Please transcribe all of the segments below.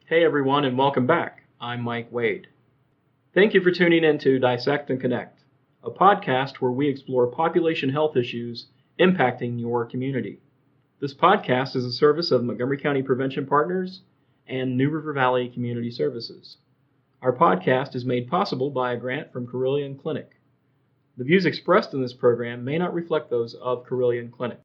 Hey everyone, and welcome back. I'm Mike Wade. Thank you for tuning in to Dissect and Connect, a podcast where we explore population health issues impacting your community. This podcast is a service of Montgomery County Prevention Partners and New River Valley Community Services. Our podcast is made possible by a grant from Carilion Clinic. The views expressed in this program may not reflect those of Carilion Clinic.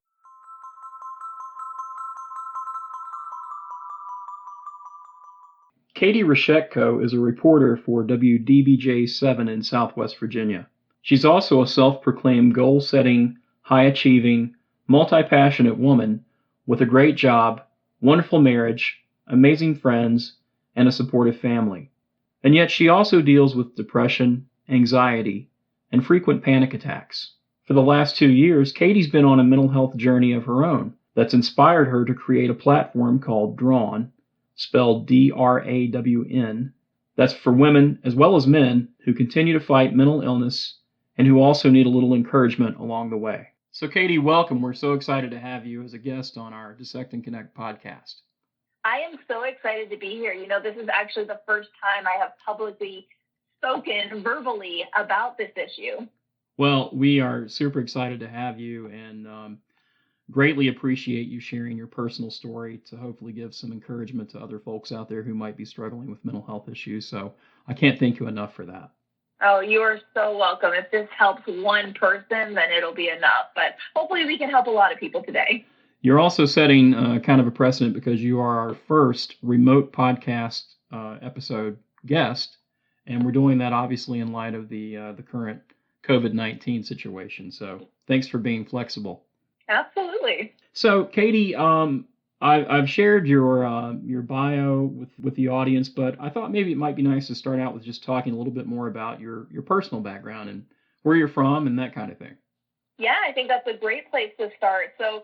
Katey Roshetko is a reporter for WDBJ 7 in Southwest Virginia. She's also a self-proclaimed goal-setting, high-achieving, multi-passionate woman with a great job, wonderful marriage, amazing friends, and a supportive family. And yet she also deals with depression, anxiety, and frequent panic attacks. For the last 2 years, Katey's been on a mental health journey of her own that's inspired her to create a platform called Drawn, spelled DRAWN, that's for women as well as men who continue to fight mental illness and who also need a little encouragement along the way. So Katey, welcome. We're so excited to have you as a guest on our Dissect and Connect podcast. I am so excited to be here. This is actually the first time I have publicly spoken verbally about this issue. Well, we are super excited to have you and greatly appreciate you sharing your personal story to hopefully give some encouragement to other folks out there who might be struggling with mental health issues. So I can't thank you enough for that. Oh, you are so welcome. If this helps one person, then it'll be enough. But hopefully we can help a lot of people today. You're also setting kind of a precedent because you are our first remote podcast episode guest, and we're doing that obviously in light of the current COVID-19 situation. So thanks for being flexible. Absolutely. So, Katey, I've shared your bio with the audience, but I thought maybe it might be nice to start out with just talking a little bit more about your personal background and where you're from and that kind of thing. Yeah, I think that's a great place to start. So,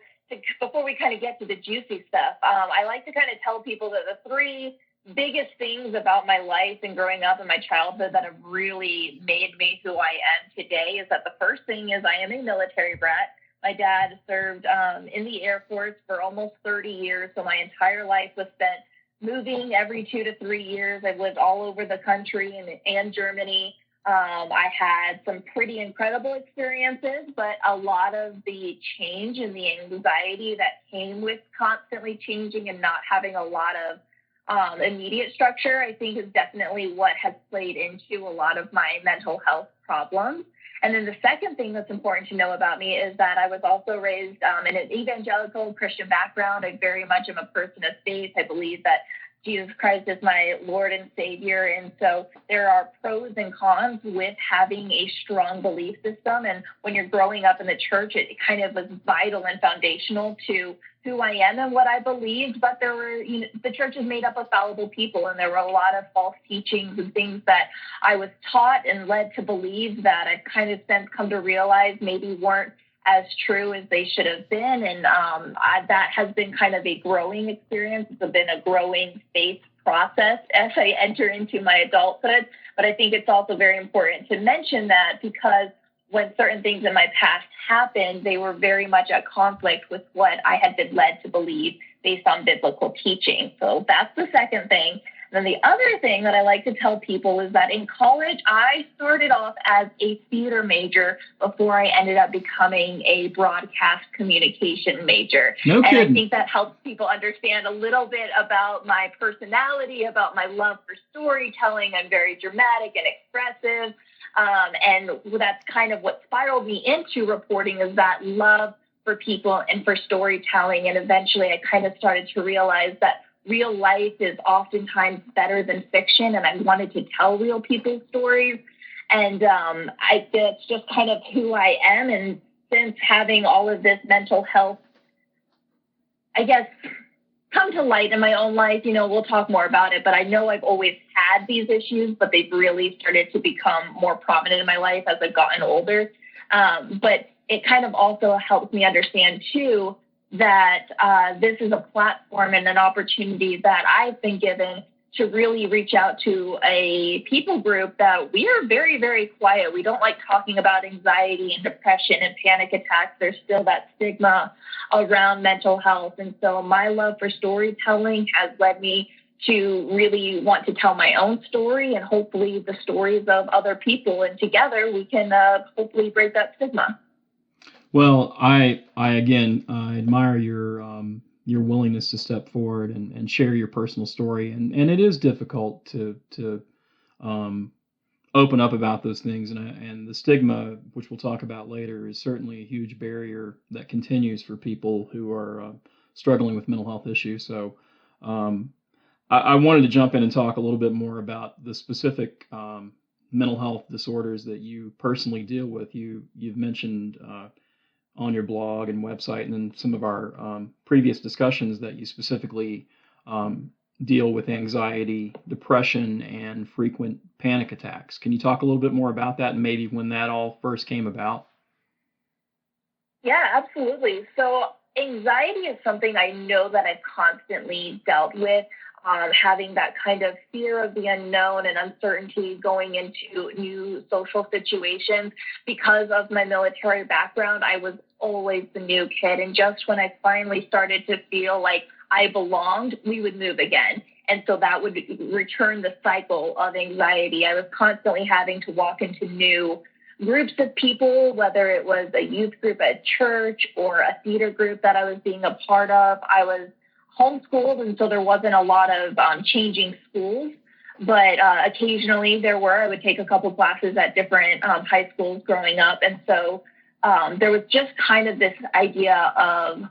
before we kind of get to the juicy stuff, I like to kind of tell people that the three biggest things about my life and growing up in my childhood that have really made me who I am today is that the first thing is I am a military brat. My dad served in the Air Force for almost 30 years, so my entire life was spent moving every 2 to 3 years. I've lived all over the country and Germany. I had some pretty incredible experiences, but a lot of the change and the anxiety that came with constantly changing and not having a lot of immediate structure, I think is definitely what has played into a lot of my mental health problems. And then the second thing that's important to know about me is that I was also raised in an evangelical Christian background. I very much am a person of faith. I believe that Jesus Christ is my Lord and Savior. And so there are pros and cons with having a strong belief system. And when you're growing up in the church, it kind of was vital and foundational to who I am and what I believed. But there were, the church is made up of fallible people, and there were a lot of false teachings and things that I was taught and led to believe that I've kind of since come to realize maybe weren't as true as they should have been. And that has been kind of a growing experience. It's been a growing faith process as I enter into my adulthood. But I think it's also very important to mention that because when certain things in my past happened, they were very much at conflict with what I had been led to believe based on biblical teaching. So that's the second thing. And then the other thing that I like to tell people is that in college, I started off as a theater major before I ended up becoming a broadcast communication major. No kidding. And I think that helps people understand a little bit about my personality, about my love for storytelling. I'm very dramatic and expressive. And that's kind of what spiraled me into reporting, is that love for people and for storytelling. And eventually I kind of started to realize that real life is oftentimes better than fiction, and I wanted to tell real people's stories. And it's just kind of who I am. And since having all of this mental health, I guess, come to light in my own life, we'll talk more about it, but I know I've always had these issues, but they've really started to become more prominent in my life as I've gotten older. But it kind of also helps me understand, too, that this is a platform and an opportunity that I've been given to really reach out to a people group that we are very, very quiet. We don't like talking about anxiety and depression and panic attacks. There's still that stigma around mental health. And so my love for storytelling has led me to really want to tell my own story and hopefully the stories of other people. And together we can hopefully break that stigma. Well, I again admire your willingness to step forward and share your personal story, and it is difficult to um, open up about those things, and the stigma, which we'll talk about later, is certainly a huge barrier that continues for people who are struggling with mental health issues. So um, I wanted to jump in and talk a little bit more about the specific mental health disorders that you personally deal with. You've mentioned on your blog and website, and then some of our previous discussions that you specifically deal with anxiety, depression, and frequent panic attacks. Can you talk a little bit more about that and maybe when that all first came about? Yeah, absolutely. So anxiety is something I know that I've constantly dealt with. Having that kind of fear of the unknown and uncertainty going into new social situations. Because of my military background, I was always the new kid. And just when I finally started to feel like I belonged, we would move again. And so that would return the cycle of anxiety. I was constantly having to walk into new groups of people, whether it was a youth group at church or a theater group that I was being a part of. I was homeschooled, and so there wasn't a lot of changing schools, but occasionally I would take a couple classes at different high schools growing up. And so there was just kind of this idea of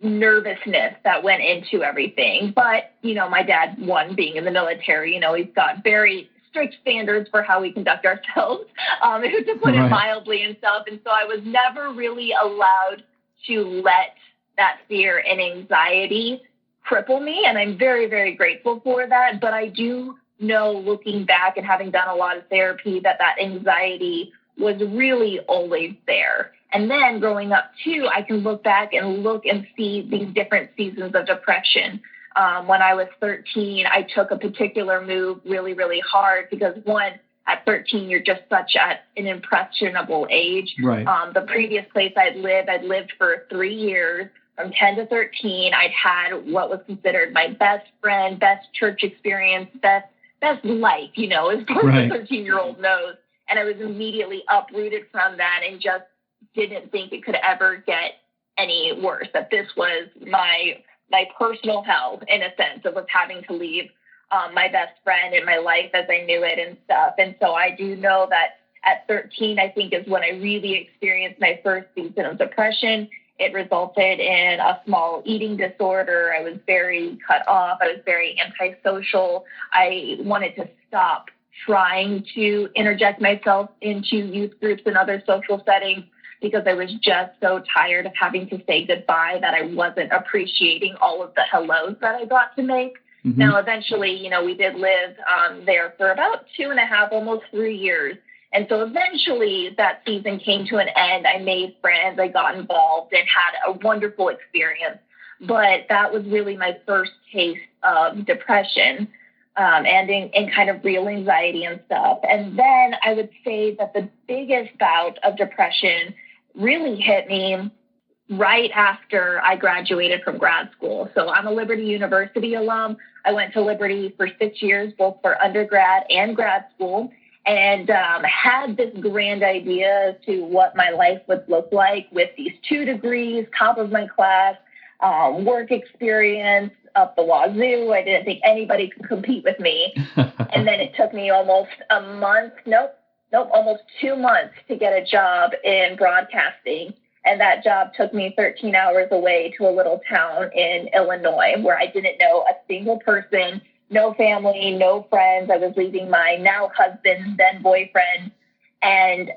nervousness that went into everything. But, my dad, being in the military, he's got very strict standards for how we conduct ourselves, to put it mildly and stuff. And so I was never really allowed to let that fear and anxiety cripple me. And I'm very, very grateful for that. But I do know, looking back and having done a lot of therapy, that anxiety was really always there. And then growing up too, I can look back and see these different seasons of depression. When I was 13, I took a particular move really, really hard because at 13, you're just such at an impressionable age. Right. The previous place I'd lived for 3 years. From 10 to 13, I'd had what was considered my best friend, best church experience, best life, as far as a 13-year-old knows. And I was immediately uprooted from that and just didn't think it could ever get any worse, that this was my personal hell, in a sense, of having to leave my best friend in my life as I knew it and stuff. And so I do know that at 13, I think, is when I really experienced my first season of depression. It resulted in a small eating disorder. I was very cut off. I was very antisocial. I wanted to stop trying to interject myself into youth groups and other social settings because I was just so tired of having to say goodbye that I wasn't appreciating all of the hellos that I got to make. Mm-hmm. Now, eventually, we did live there for about 2.5, almost 3 years. And so eventually that season came to an end. I made friends, I got involved and had a wonderful experience. But that was really my first taste of depression and in kind of real anxiety and stuff. And then I would say that the biggest bout of depression really hit me right after I graduated from grad school. So I'm a Liberty University alum. I went to Liberty for 6 years, both for undergrad and grad school. And had this grand idea as to what my life would look like with these 2 degrees, top of my class, work experience up the wazoo. I didn't think anybody could compete with me. And then it took me almost almost 2 months to get a job in broadcasting. And that job took me 13 hours away to a little town in Illinois where I didn't know a single person. No family, no friends. I was leaving my now husband, then boyfriend, and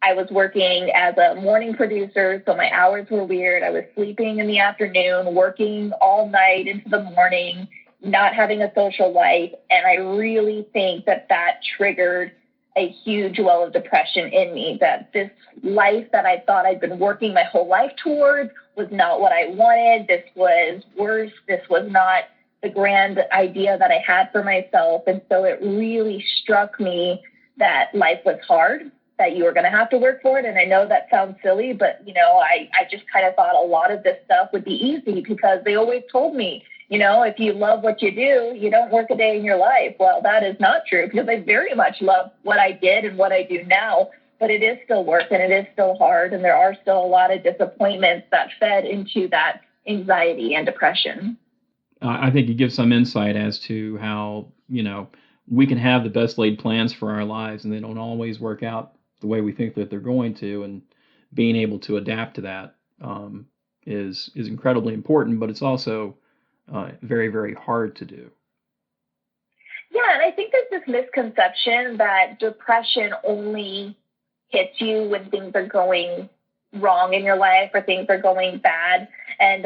I was working as a morning producer, so my hours were weird. I was sleeping in the afternoon, working all night into the morning, not having a social life, and I really think that triggered a huge well of depression in me, that this life that I thought I'd been working my whole life towards was not what I wanted. This was worse. This was not the grand idea that I had for myself. And so it really struck me that life was hard, that you were going to have to work for it. And I know that sounds silly, but, I just kind of thought a lot of this stuff would be easy because they always told me, if you love what you do, you don't work a day in your life. Well, that is not true, because I very much love what I did and what I do now, but it is still work and it is still hard. And there are still a lot of disappointments that fed into that anxiety and depression. I think it gives some insight as to how, we can have the best laid plans for our lives and they don't always work out the way we think that they're going to. And being able to adapt to that is incredibly important, but it's also very, very hard to do. Yeah, and I think there's this misconception that depression only hits you when things are going wrong in your life or things are going bad. And,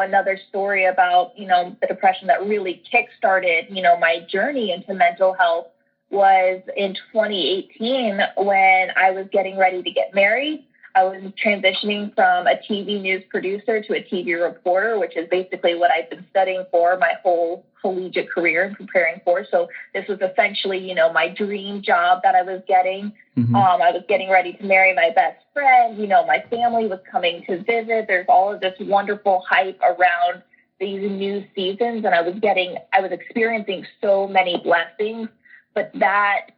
another story about, the depression that really kickstarted, my journey into mental health was in 2018 when I was getting ready to get married. I was transitioning from a TV news producer to a TV reporter, which is basically what I've been studying for my whole collegiate career and preparing for. So this was essentially, my dream job that I was getting. Mm-hmm. I was getting ready to marry my best friend. My family was coming to visit. There's all of this wonderful hype around these new seasons. And I was experiencing so many blessings, but that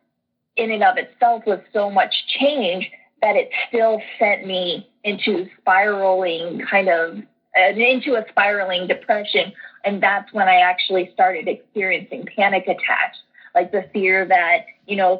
in and of itself was so much change that it still sent me into into a spiraling depression. And that's when I actually started experiencing panic attacks, like the fear that,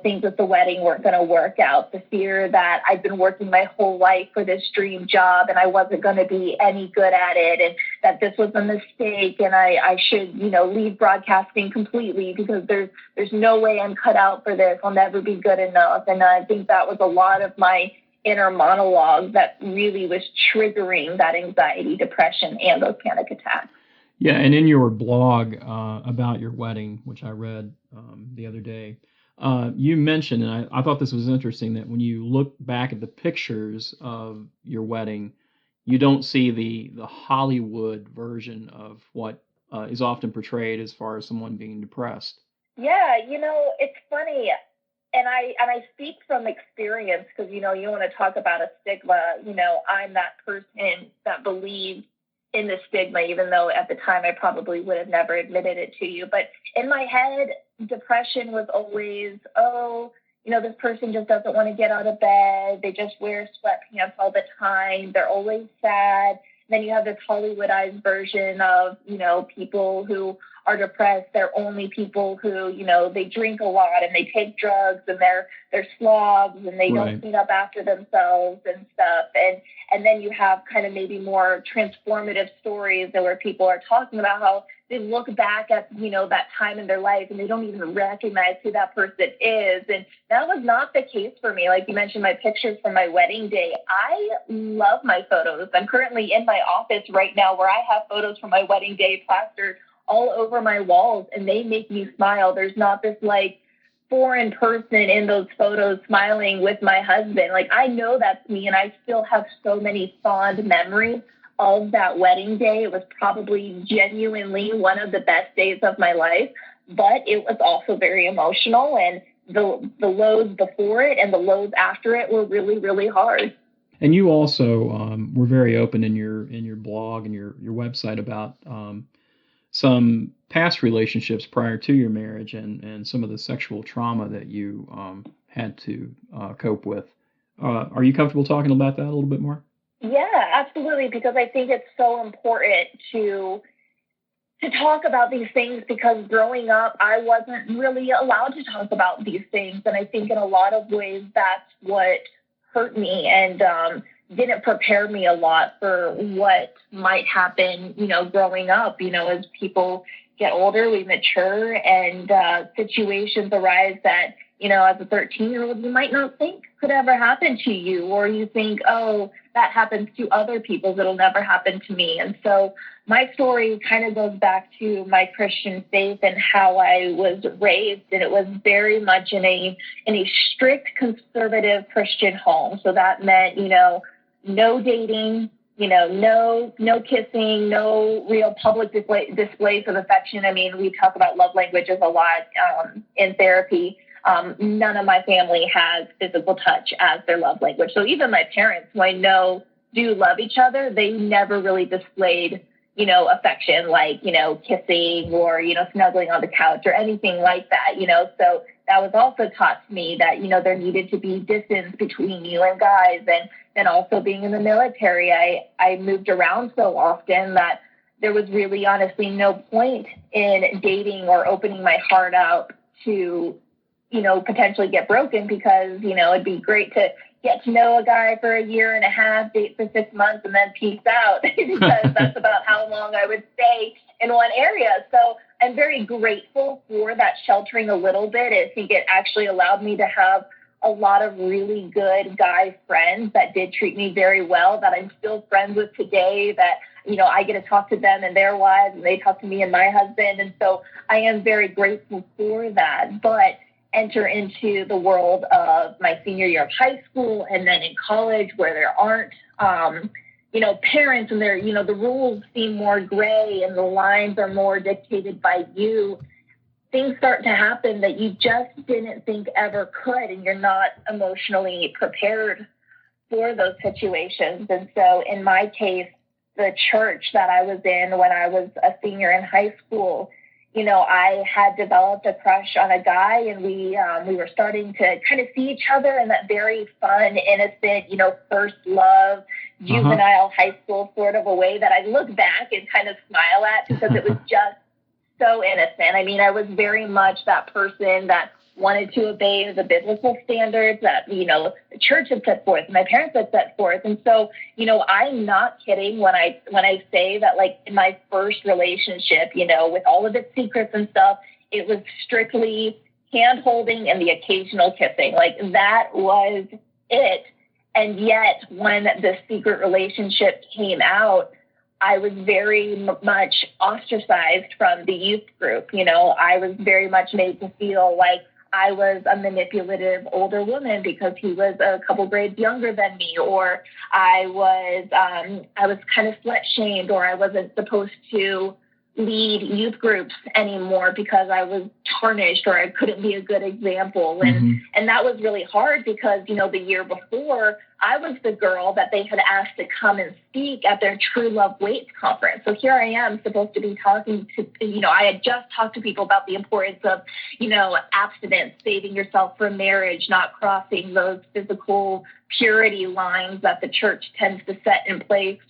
things at the wedding weren't going to work out, the fear that I'd been working my whole life for this dream job and I wasn't going to be any good at it, and that this was a mistake and I should, leave broadcasting completely because there's no way I'm cut out for this. I'll never be good enough. And I think that was a lot of my inner monologue that really was triggering that anxiety, depression, and those panic attacks. Yeah, and in your blog about your wedding, which I read the other day, you mentioned, and I thought this was interesting, that when you look back at the pictures of your wedding, you don't see the Hollywood version of what is often portrayed as far as someone being depressed. Yeah, it's funny. And I speak from experience because, you want to talk about a stigma. I'm that person that believes in the stigma, even though at the time I probably would have never admitted it to you. But in my head, depression was always, this person just doesn't want to get out of bed. They just wear sweatpants all the time. They're always sad. Then you have this Hollywoodized version of, people who are depressed. They're only people who, they drink a lot and they take drugs and they're slobs and they don't clean up after themselves and stuff. And then you have kind of maybe more transformative stories where people are talking about how they look back at, that time in their life and they don't even recognize who that person is. And that was not the case for me. Like you mentioned, my pictures from my wedding day, I love my photos. I'm currently in my office right now where I have photos from my wedding day plastered all over my walls, and they make me smile. There's not this foreign person in those photos smiling with my husband. I know that's me, and I still have so many fond memories of that wedding day. It was probably genuinely one of the best days of my life, but it was also very emotional, and the lows before it and the lows after it were really, really hard. And you also were very open in your blog and your website about some past relationships prior to your marriage and some of the sexual trauma that you had to cope with. Are you comfortable talking about that a little bit more? Yeah, absolutely, because I think it's so important to talk about these things, because growing up, I wasn't really allowed to talk about these things. And I think in a lot of ways, that's what hurt me and didn't prepare me a lot for what might happen, growing up. As people get older, we mature, and situations arise that, as a 13-year-old, you might not think could ever happen to you, or you think, oh, that happens to other people, it'll never happen to me. And so my story kind of goes back to my Christian faith and how I was raised. And it was very much in a strict conservative Christian home. So that meant, no dating, no kissing, no real public displays of affection. I mean, we talk about love languages a lot in therapy. None of my family has physical touch as their love language. So even my parents, who I know do love each other, they never really displayed, affection, like, kissing or, snuggling on the couch or anything like that, So that was also taught to me that, there needed to be distance between you and guys. And also being in the military, I moved around so often that there was really honestly no point in dating or opening my heart out to, potentially get broken, because, it'd be great to get to know a guy for a year and a half, date for 6 months, and then peace out, because that's about how long I would stay in one area. So I'm very grateful for that sheltering a little bit. I think it actually allowed me to have a lot of really good guy friends that did treat me very well, that I'm still friends with today, that, I get to talk to them and their wives, and they talk to me and my husband. And so I am very grateful for that. But enter into the world of my senior year of high school and then in college, where there aren't, parents, and there, the rules seem more gray and the lines are more dictated by you. Things start to happen that you just didn't think ever could, and you're not emotionally prepared for those situations. And so in my case, the church that I was in when I was a senior in high school, I had developed a crush on a guy, and we were starting to kind of see each other in that very fun, innocent, first love, juvenile high school sort of a way that I look back and kind of smile at, because it was just so innocent. I mean, I was very much that person that wanted to obey the biblical standards that, the church had set forth, my parents had set forth. And so, I'm not kidding when I say that, like, in my first relationship, with all of its secrets and stuff, it was strictly hand holding and the occasional kissing. Like, that was it. And yet when the secret relationship came out, I was very much ostracized from the youth group. I was very much made to feel like I was a manipulative older woman because he was a couple grades younger than me, or I was kind of slut shamed, or I wasn't supposed to lead youth groups anymore because I was tarnished, or I couldn't be a good example. And that was really hard because, the year before, I was the girl that they had asked to come and speak at their True Love Weights conference. So here I am supposed to be talking to, I had just talked to people about the importance of, abstinence, saving yourself from marriage, not crossing those physical purity lines that the church tends to set in place,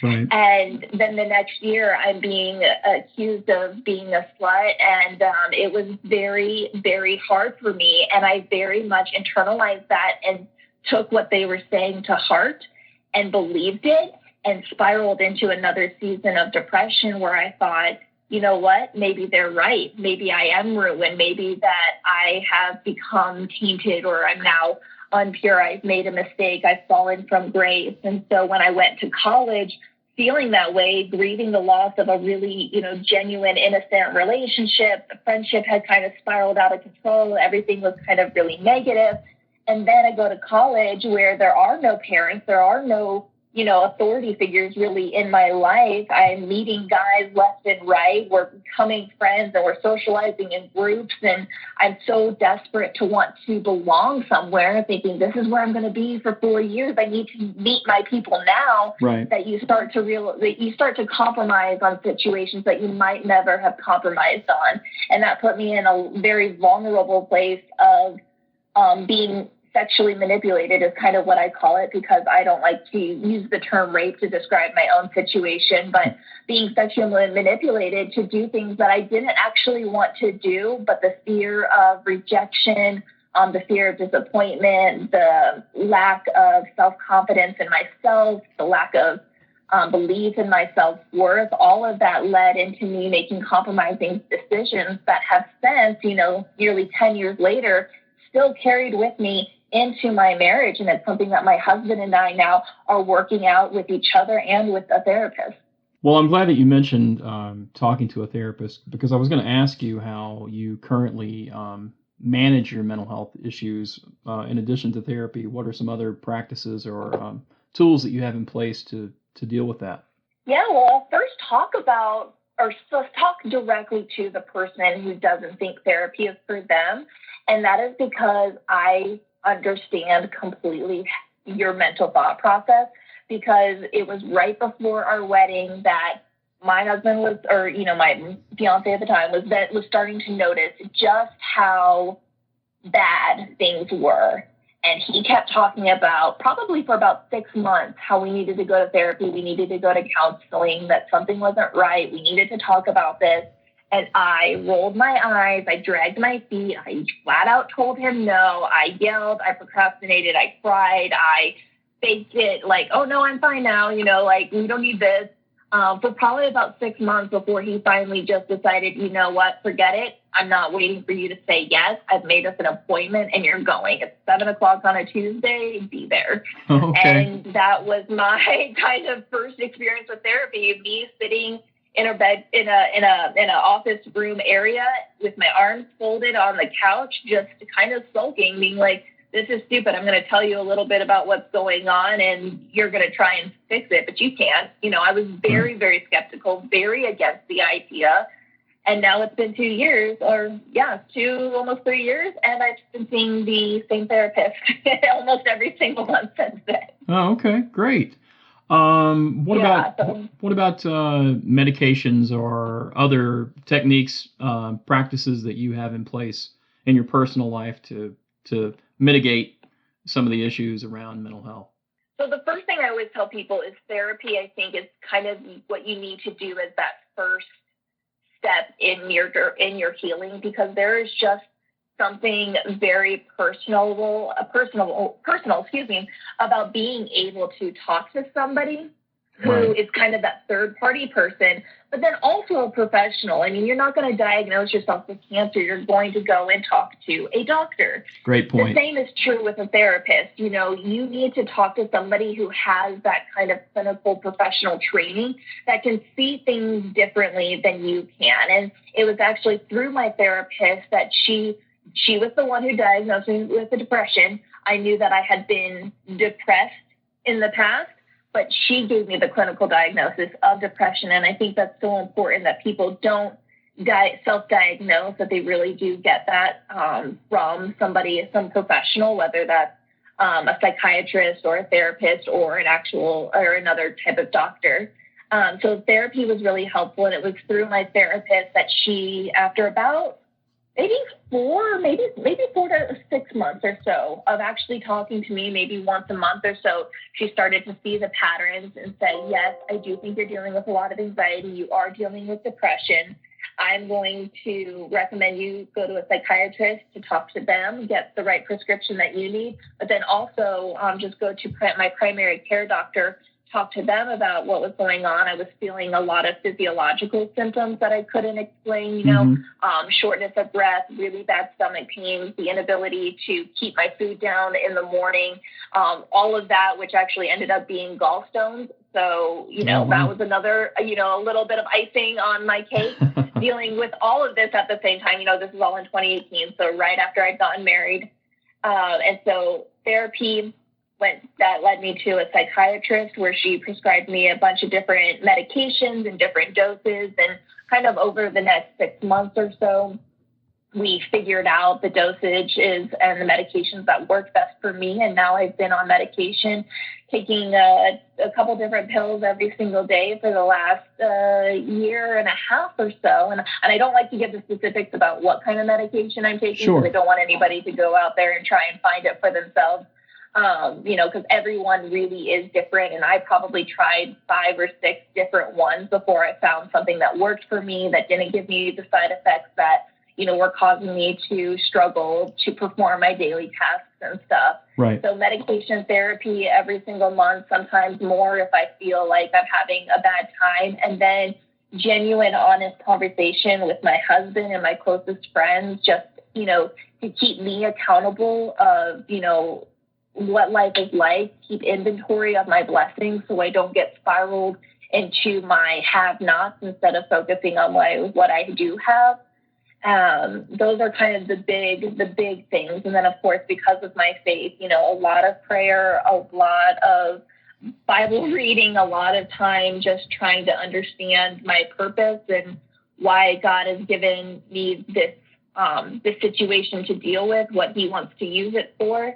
Right. And then the next year I'm being accused of being a slut. And it was very, very hard for me. And I very much internalized that and took what they were saying to heart and believed it, and spiraled into another season of depression where I thought, you know what, maybe they're right. Maybe I am ruined. Maybe that I have become tainted, or I'm now unpure. I've made a mistake. I've fallen from grace. And so when I went to college, feeling that way, grieving the loss of a really, genuine, innocent relationship, the friendship had kind of spiraled out of control. Everything was kind of really negative. And then I go to college where there are no parents, there are no, authority figures really in my life. I'm meeting guys left and right. We're becoming friends and we're socializing in groups. And I'm so desperate to want to belong somewhere, thinking this is where I'm going to be for 4 years. I need to meet my people now. Right. That you start to compromise on situations that you might never have compromised on. And that put me in a very vulnerable place of being sexually manipulated, is kind of what I call it, because I don't like to use the term rape to describe my own situation, but being sexually manipulated to do things that I didn't actually want to do, but the fear of rejection, the fear of disappointment, the lack of self-confidence in myself, the lack of belief in my self-worth, all of that led into me making compromising decisions that have since, nearly 10 years later, still carried with me into my marriage. And it's something that my husband and I now are working out with each other and with a therapist. Well, I'm glad that you mentioned talking to a therapist, because I was going to ask you how you currently manage your mental health issues in addition to therapy. What are some other practices or tools that you have in place to deal with that? Yeah, well, I'll first talk directly to the person who doesn't think therapy is for them. And that is because I understand completely your mental thought process, because it was right before our wedding that my husband was, or, my fiance at the time was starting to notice just how bad things were. And he kept talking about, probably for about 6 months, how we needed to go to therapy, we needed to go to counseling, that something wasn't right, we needed to talk about this. And I rolled my eyes, I dragged my feet, I flat out told him no, I yelled, I procrastinated, I cried, I faked it, like, oh no, I'm fine now, like, we don't need this. For probably about 6 months before he finally just decided, you know what, forget it. I'm not waiting for you to say yes. I've made us an appointment and you're going. It's 7:00 on a Tuesday. Be there. Okay. And that was my kind of first experience with therapy. Me sitting in a bed in a office room area with my arms folded on the couch, just kind of sulking, being like, this is stupid. I'm going to tell you a little bit about what's going on and you're going to try and fix it, but you can't. I was very, very skeptical, very against the idea. And now it's been 2 years, almost 3 years. And I've been seeing the same therapist almost every single month since then. Oh, okay. Great. What about medications or other techniques, practices that you have in place in your personal life to mitigate some of the issues around mental health? So the first thing I always tell people is therapy, I think, is kind of what you need to do as that first step in your healing, because there is just something very personal, about being able to talk to somebody who is kind of that third party person, but then also a professional. I mean, you're not going to diagnose yourself with cancer. You're going to go and talk to a doctor. Great point. The same is true with a therapist. You need to talk to somebody who has that kind of clinical professional training that can see things differently than you can. And it was actually through my therapist that she was the one who diagnosed me with the depression. I knew that I had been depressed in the past, but she gave me the clinical diagnosis of depression. And I think that's so important that people don't self-diagnose, that they really do get that from some professional, whether that's a psychiatrist or a therapist or another type of doctor. So therapy was really helpful. And it was through my therapist that she, after about maybe 4 to 6 months or so of actually talking to me, maybe once a month or so, she started to see the patterns and said, yes, I do think you're dealing with a lot of anxiety. You are dealing with depression. I'm going to recommend you go to a psychiatrist to talk to them, get the right prescription that you need, but then also just go to my primary care doctor, talk to them about what was going on. I was feeling a lot of physiological symptoms that I couldn't explain, shortness of breath, really bad stomach pains, the inability to keep my food down in the morning, all of that, which actually ended up being gallstones. So, that was another, a little bit of icing on my cake, dealing with all of this at the same time. This is all in 2018, so right after I'd gotten married. And so therapy that led me to a psychiatrist where she prescribed me a bunch of different medications and different doses. And kind of over the next 6 months or so, we figured out the dosages and the medications that worked best for me. And now I've been on medication, taking a couple different pills every single day for the last year and a half or so. And I don't like to give the specifics about what kind of medication I'm taking, because I don't want anybody to go out there and try and find it for themselves. Because everyone really is different. And I probably tried 5 or 6 different ones before I found something that worked for me, that didn't give me the side effects that, were causing me to struggle to perform my daily tasks and stuff. Right. So medication therapy every single month, sometimes more if I feel like I'm having a bad time. And then genuine, honest conversation with my husband and my closest friends, just, to keep me accountable of, what life is like, keep inventory of my blessings so I don't get spiraled into my have-nots instead of focusing on what I do have. Those are kind of the big things. And then, of course, because of my faith, a lot of prayer, a lot of Bible reading, a lot of time just trying to understand my purpose and why God has given me this situation to deal with, what he wants to use it for.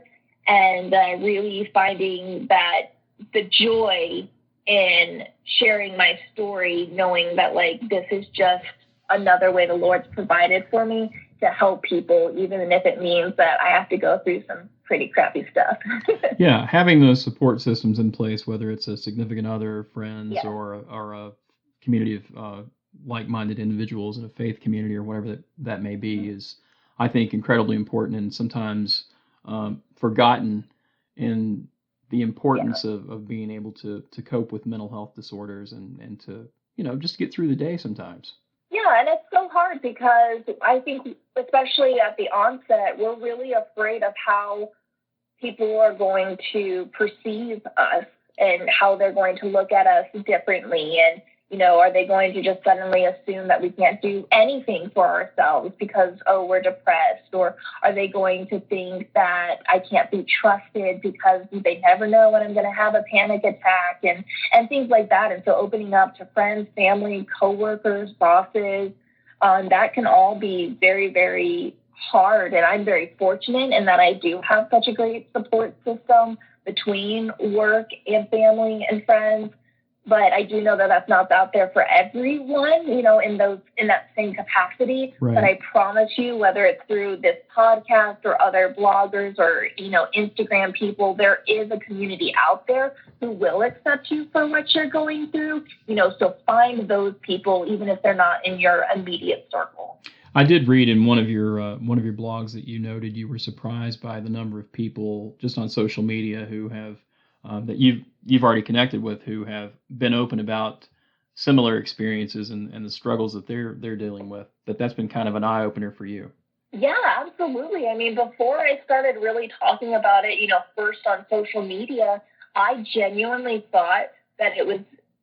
And really finding that the joy in sharing my story, knowing that like this is just another way the Lord's provided for me to help people, even if it means that I have to go through some pretty crappy stuff. Yeah, having those support systems in place, whether it's a significant other, friends, Yeah. or a community of like-minded individuals in a faith community or whatever that may be, is, I think, incredibly important and sometimes forgotten in the importance of being able to cope with mental health disorders and to, just get through the day sometimes. Yeah, and it's so hard because I think, especially at the onset, we're really afraid of how people are going to perceive us and how they're going to look at us differently. And, are they going to just suddenly assume that we can't do anything for ourselves because, oh, we're depressed? Or are they going to think that I can't be trusted because they never know when I'm going to have a panic attack and things like that? And so opening up to friends, family, coworkers, bosses, that can all be very, very hard. And I'm very fortunate in that I do have such a great support system between work and family and friends. But I do know that that's not out there for everyone, in that same capacity. Right. But I promise you, whether it's through this podcast or other bloggers or, Instagram people, there is a community out there who will accept you for what you're going through. So find those people, even if they're not in your immediate circle. I did read in one of your blogs that you noted you were surprised by the number of people just on social media who have that you've already connected with, who have been open about similar experiences and the struggles that they're dealing with. That's been kind of an eye opener for you. Yeah, absolutely. I mean, before I started really talking about it, first on social media, I genuinely thought that it was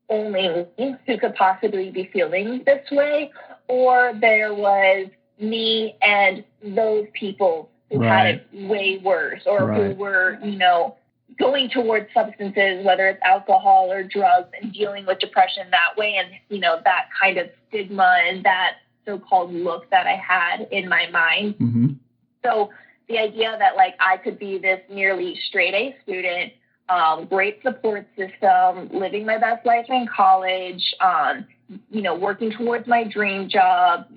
only me who could possibly be feeling this way, or there was me and those people who had it way worse, or who were, going towards substances, whether it's alcohol or drugs, and dealing with depression that way. And, that kind of stigma and that so-called look that I had in my mind. Mm-hmm. So the idea that like I could be this nearly straight A student, great support system, living my best life in college, working towards my dream job,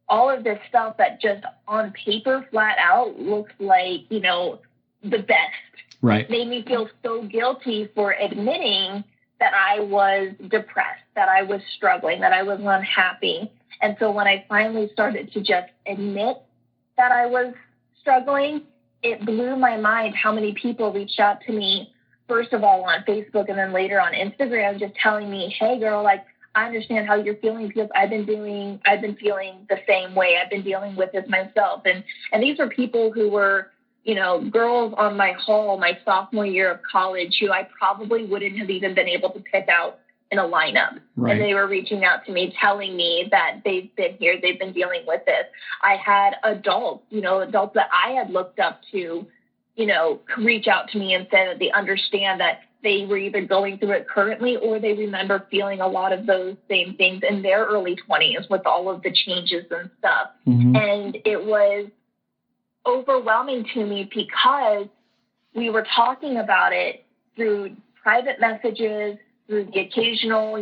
all of this stuff that just on paper flat out looks like, the best. Right. Made me feel so guilty for admitting that I was depressed, that I was struggling, that I was unhappy. And so when I finally started to just admit that I was struggling, it blew my mind how many people reached out to me, first of all on Facebook and then later on Instagram, just telling me, hey girl, like, I understand how you're feeling because I've been feeling the same way. I've been dealing with this myself. And these are people who were, girls on my hall, my sophomore year of college, who I probably wouldn't have even been able to pick out in a lineup. Right. And they were reaching out to me, telling me that they've been here, they've been dealing with this. I had adults that I had looked up to, reach out to me and say that they understand that they were either going through it currently or they remember feeling a lot of those same things in their early 20s with all of the changes and stuff. Mm-hmm. And it was overwhelming to me because we were talking about it through private messages, through the occasional,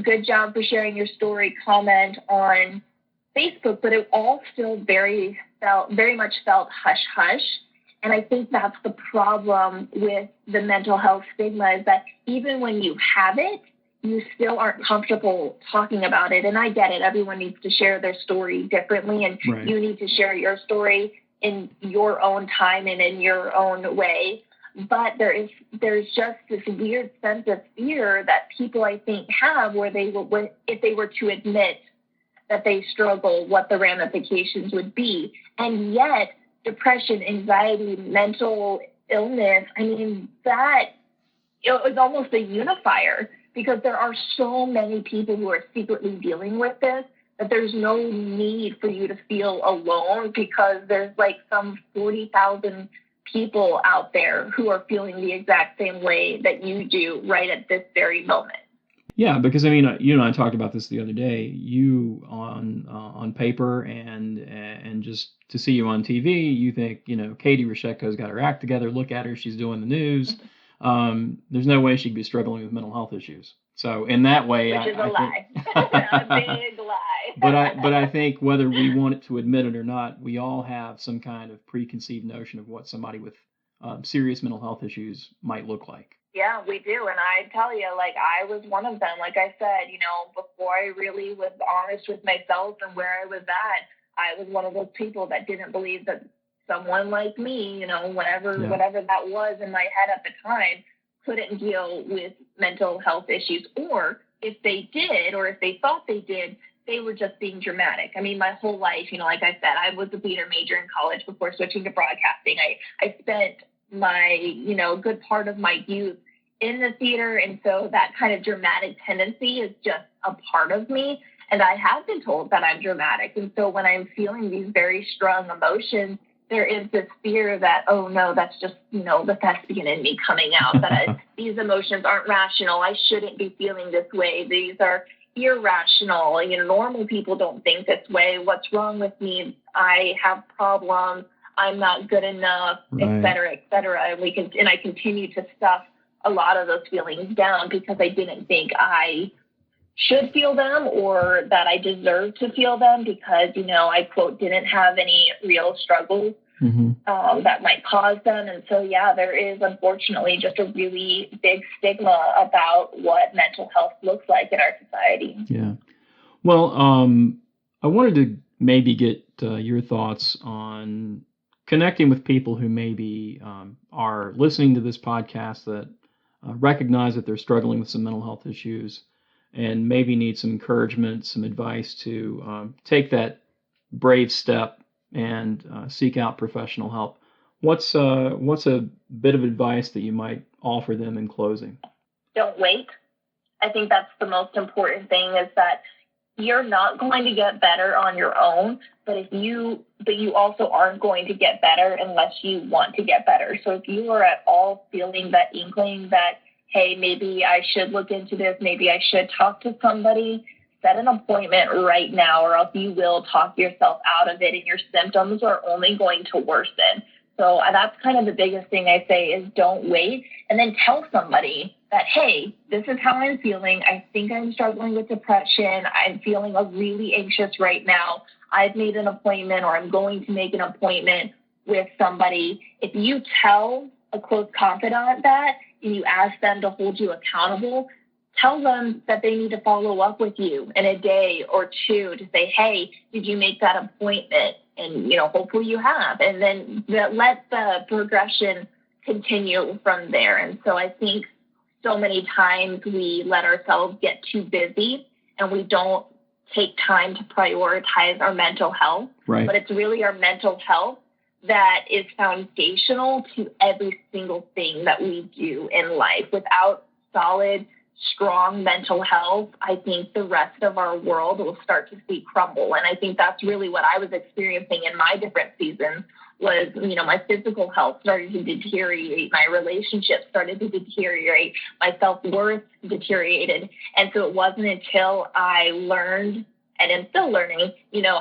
good job for sharing your story comment on Facebook, but it all still very much felt hush hush. And I think that's the problem with the mental health stigma, is that even when you have it, you still aren't comfortable talking about it. And I get it. Everyone needs to share their story differently, and Right. You need to share your story in your own time and in your own way. But there's just this weird sense of fear that people, I think, have where if they were to admit that they struggle, what the ramifications would be. And yet, depression, anxiety, mental illness, I mean, that is almost a unifier, because there are so many people who are secretly dealing with this that there's no need for you to feel alone, because there's like some 40,000 people out there who are feeling the exact same way that you do right at this very moment. Yeah, because I mean, you and I talked about this the other day. You on paper and just to see you on TV, you think, Katey Roshetko's got her act together. Look at her, she's doing the news. there's no way she could be struggling with mental health issues. So in that way, which is a lie, a big lie. but I think whether we want to admit it or not, we all have some kind of preconceived notion of what somebody with serious mental health issues might look like. Yeah, we do. And I tell you, like, I was one of them. Like I said, before I really was honest with myself and where I was at, I was one of those people that didn't believe that someone like me, whatever that was in my head at the time, couldn't deal with mental health issues. Or if they did, or if they thought they did, they were just being dramatic. I mean, my whole life, like I said, I was a theater major in college before switching to broadcasting. I spent my, good part of my youth in the theater. And so that kind of dramatic tendency is just a part of me. And I have been told that I'm dramatic. And so when I'm feeling these very strong emotions, there is this fear that, oh no, that's just, the thespian in me coming out, that these emotions aren't rational. I shouldn't be feeling this way. These are irrational. Normal people don't think this way. What's wrong with me? I have problems. I'm not good enough, et cetera, et cetera. And I continue to stuff a lot of those feelings down because I didn't think I should feel them or that I deserved to feel them because, I, quote, didn't have any real struggles that might cause them. And so, yeah, there is unfortunately just a really big stigma about what mental health looks like in our society. Yeah. Well, I wanted to maybe get your thoughts on connecting with people who maybe are listening to this podcast that recognize that they're struggling with some mental health issues and maybe need some encouragement, some advice to take that brave step and seek out professional help. What's a bit of advice that you might offer them in closing? Don't wait. I think that's the most important thing, is that you're not going to get better on your own, but you also aren't going to get better unless you want to get better. So if you are at all feeling that inkling that, hey, maybe I should look into this, maybe I should talk to somebody, set an appointment right now, or else you will talk yourself out of it and your symptoms are only going to worsen. So that's kind of the biggest thing I say is don't wait, and then tell somebody that, hey, this is how I'm feeling. I think I'm struggling with depression. I'm feeling really anxious right now. I've made an appointment, or I'm going to make an appointment with somebody. If you tell a close confidant that and you ask them to hold you accountable, tell them that they need to follow up with you in a day or two to say, hey, did you make that appointment? And, hopefully you have. And then let the progression continue from there. And so I think so many times we let ourselves get too busy and we don't take time to prioritize our mental health. Right. But it's really our mental health that is foundational to every single thing that we do in life. Without solid, strong mental health, I think the rest of our world will start to see crumble. And I think that's really what I was experiencing in my different seasons was, my physical health started to deteriorate, my relationships started to deteriorate, my self-worth deteriorated. And so it wasn't until I learned, and am still learning,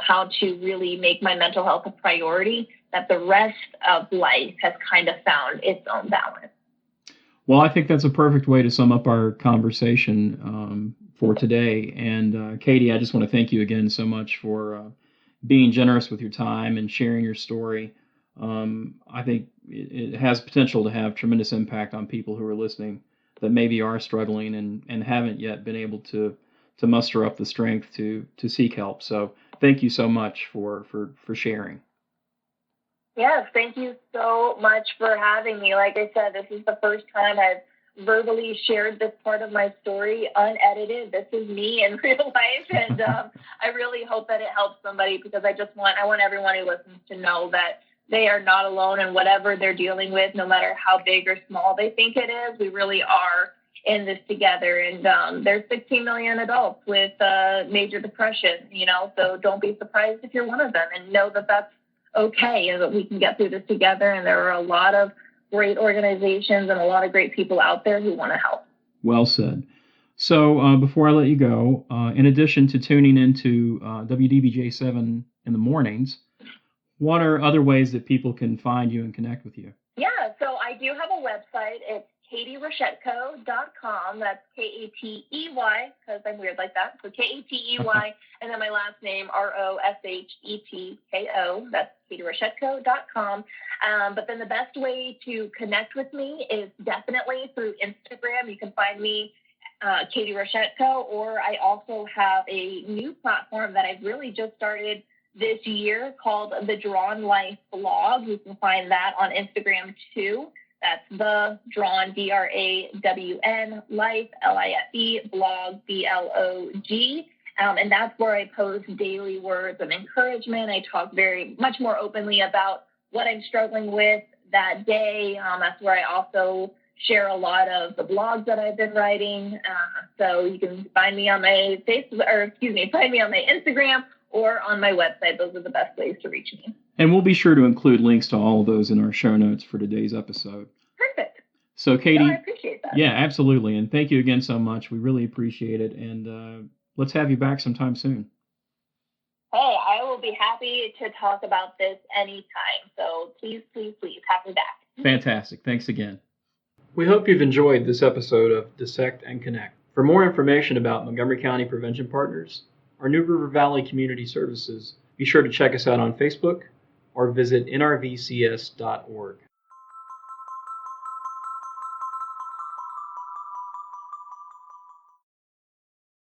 how to really make my mental health a priority, that the rest of life has kind of found its own balance. Well, I think that's a perfect way to sum up our conversation for today. And Katey, I just want to thank you again so much for being generous with your time and sharing your story. I think it has potential to have tremendous impact on people who are listening that maybe are struggling and haven't yet been able to muster up the strength to seek help. So thank you so much for sharing. Yes, thank you so much for having me. Like I said, this is the first time I've verbally shared this part of my story unedited. This is me in real life, and I really hope that it helps somebody, because I want everyone who listens to know that they are not alone in whatever they're dealing with, no matter how big or small they think it is. We really are in this together, and there's 16 million adults with major depression, so don't be surprised if you're one of them, and know that that's okay, and that we can get through this together. And there are a lot of great organizations and a lot of great people out there who want to help. Well said. So before I let you go, in addition to tuning into WDBJ 7 in the mornings, what are other ways that people can find you and connect with you? Yeah, so I do have a website. It's KateyRoshetko.com. That's Katey, because I'm weird like that. So Katey, and then my last name, Roshetko. That's KateyRoshetko.com. But then the best way to connect with me is definitely through Instagram. You can find me, Katey Roshetko, or I also have a new platform that I've really just started this year called the Drawn Life blog. You can find that on Instagram too. That's the Drawn, DRAWN, Life, LIFE, blog, BLOG. And that's where I post daily words of encouragement. I talk very much more openly about what I'm struggling with that day. That's where I also share a lot of the blogs that I've been writing. So you can find me on my find me on my Instagram or on my website. Those are the best ways to reach me. And we'll be sure to include links to all of those in our show notes for today's episode. Perfect. So, Katey, I appreciate that. Yeah, absolutely. And thank you again so much. We really appreciate it. And let's have you back sometime soon. Hey, I will be happy to talk about this anytime. So please, please, please have me back. Fantastic. Thanks again. We hope you've enjoyed this episode of Dissect and Connect. For more information about Montgomery County Prevention Partners, our New River Valley Community Services, be sure to check us out on Facebook or visit nrvcs.org.